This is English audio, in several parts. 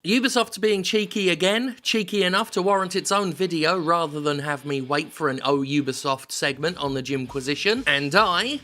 Ubisoft's being cheeky again, cheeky enough to warrant its own video rather than have me wait for an Oh Ubisoft segment on the Gymquisition, and I,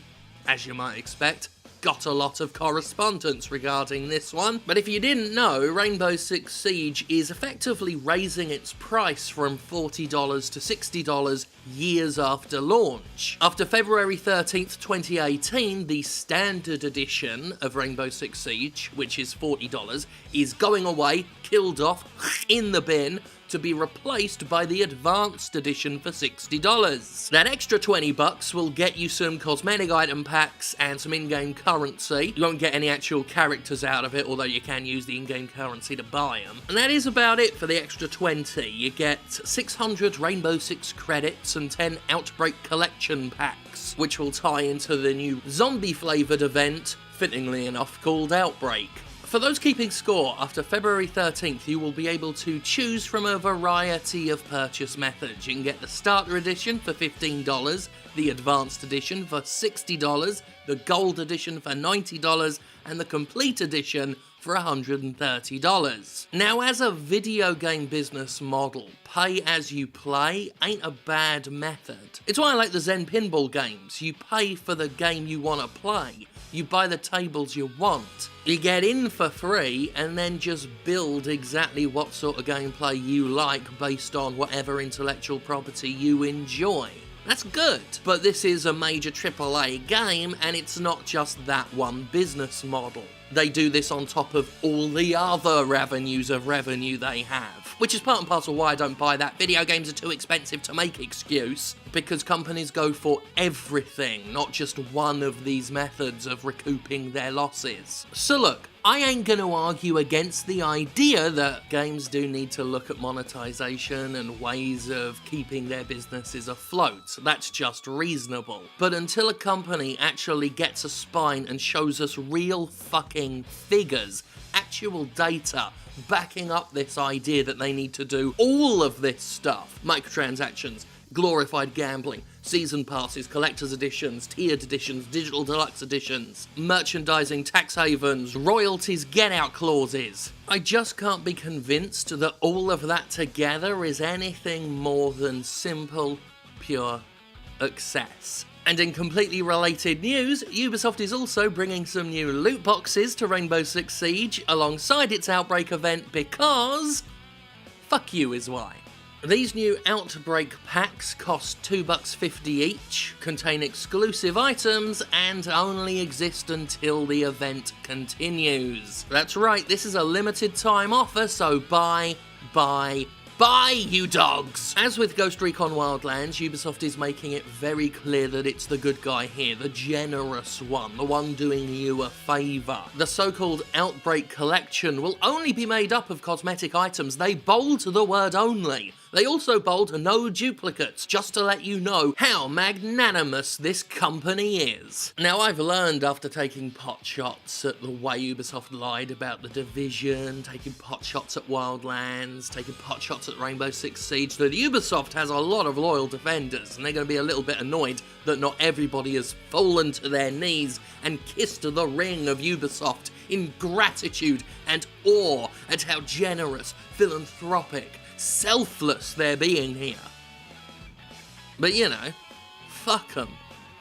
as you might expect, got a lot of correspondence regarding this one. But if you didn't know, Rainbow Six Siege is effectively raising its price from $40 to $60 years after launch. After February 13th, 2018, the standard edition of Rainbow Six Siege, which is $40, is going away, killed off, in the bin, to be replaced by the advanced edition for $60. That extra $20 will get you some cosmetic item packs and some in-game currency. You won't get any actual characters out of it, although you can use the in-game currency to buy them. And that is about it for the extra 20. You get 600 Rainbow Six credits and 10 Outbreak Collection packs, which will tie into the new zombie-flavoured event, fittingly enough, called Outbreak. For those keeping score, after February 13th, you will be able to choose from a variety of purchase methods. You can get the Starter Edition for $15, the Advanced Edition for $60, the Gold Edition for $90, and the Complete Edition for $130. Now, as a video game business model, pay as you play ain't a bad method. It's why I like the Zen Pinball games. You pay for the game you want to play. You buy the tables you want. You get in for free and then just build exactly what sort of gameplay you like based on whatever intellectual property you enjoy. That's good, but this is a major AAA game and it's not just that one business model. They do this on top of all the other avenues of revenue they have, which is part and parcel why I don't buy that video games are too expensive to make excuse, because companies go for everything, not just one of these methods of recouping their losses. So look, I ain't going to argue against the idea that games do need to look at monetization and ways of keeping their businesses afloat. That's just reasonable. But until a company actually gets a spine and shows us real fucking figures, actual data, backing up this idea that they need to do all of this stuff, microtransactions, glorified gambling, season passes, collector's editions, tiered editions, digital deluxe editions, merchandising, tax havens, royalties, get-out clauses. I just can't be convinced that all of that together is anything more than simple, pure excess. And in completely related news, Ubisoft is also bringing some new loot boxes to Rainbow Six Siege alongside its Outbreak event because... fuck you is why. These new Outbreak packs cost $2.50 each, contain exclusive items, and only exist until the event continues. That's right, this is a limited time offer, so buy, you dogs! As with Ghost Recon Wildlands, Ubisoft is making it very clear that it's the good guy here, the generous one, the one doing you a favour. The so-called Outbreak Collection will only be made up of cosmetic items. They bold the word only. They also bold no duplicates, just to let you know how magnanimous this company is. Now, I've learned after taking pot shots at the way Ubisoft lied about The Division, taking pot shots at Wildlands, taking pot shots at Rainbow Six Siege, that Ubisoft has a lot of loyal defenders, and they're going to be a little bit annoyed that not everybody has fallen to their knees and kissed the ring of Ubisoft in gratitude and awe at how generous, philanthropic, selfless they're being here. But you know, fuck them.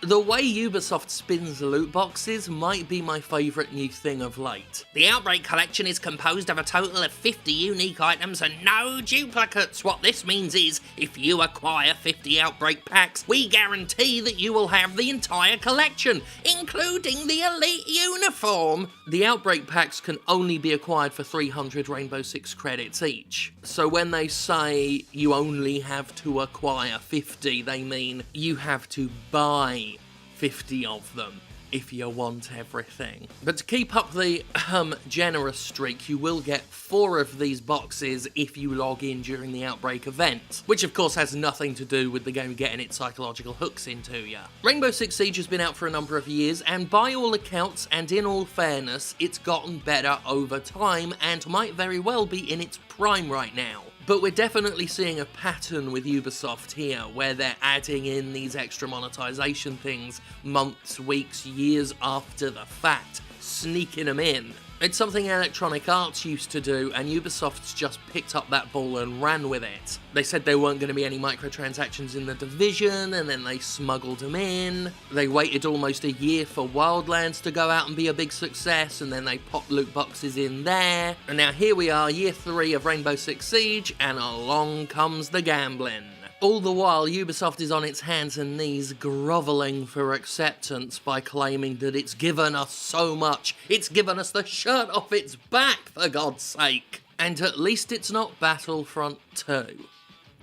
The way Ubisoft spins loot boxes might be my favourite new thing of late. The Outbreak Collection is composed of a total of 50 unique items and no duplicates. What this means is, if you acquire 50 Outbreak packs, we guarantee that you will have the entire collection, including the elite uniform. The Outbreak packs can only be acquired for 300 Rainbow Six credits each. So when they say you only have to acquire 50, they mean you have to buy 50 of them if you want everything. But to keep up the generous streak, you will get 4 of these boxes if you log in during the Outbreak event, which of course has nothing to do with the game getting its psychological hooks into you. Rainbow Six Siege has been out for a number of years, and by all accounts and in all fairness, it's gotten better over time and might very well be in its prime right now. But we're definitely seeing a pattern with Ubisoft here, where they're adding in these extra monetization things months, weeks, years after the fact, sneaking them in. It's something Electronic Arts used to do, and Ubisoft's just picked up that ball and ran with it. They said there weren't going to be any microtransactions in The Division, and then they smuggled them in. They waited almost a year for Wildlands to go out and be a big success, and then they popped loot boxes in there. And now here we are, year 3 of Rainbow Six Siege, and along comes the gambling. All the while, Ubisoft is on its hands and knees grovelling for acceptance by claiming that it's given us so much. It's given us the shirt off its back, for God's sake. And at least it's not Battlefront 2,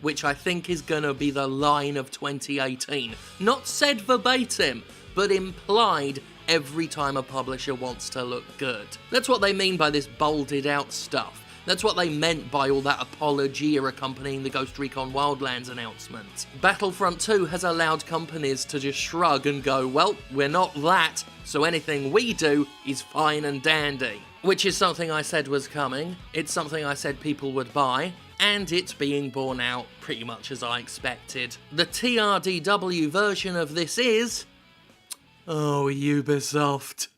which I think is going to be the line of 2018. Not said verbatim, but implied every time a publisher wants to look good. That's what they mean by this bolded out stuff. That's what they meant by all that apologia accompanying the Ghost Recon Wildlands announcement. Battlefront 2 has allowed companies to just shrug and go, well, we're not that, so anything we do is fine and dandy. Which is something I said was coming, it's something I said people would buy, and it's being borne out pretty much as I expected. The TRDW version of this is... oh, Ubisoft.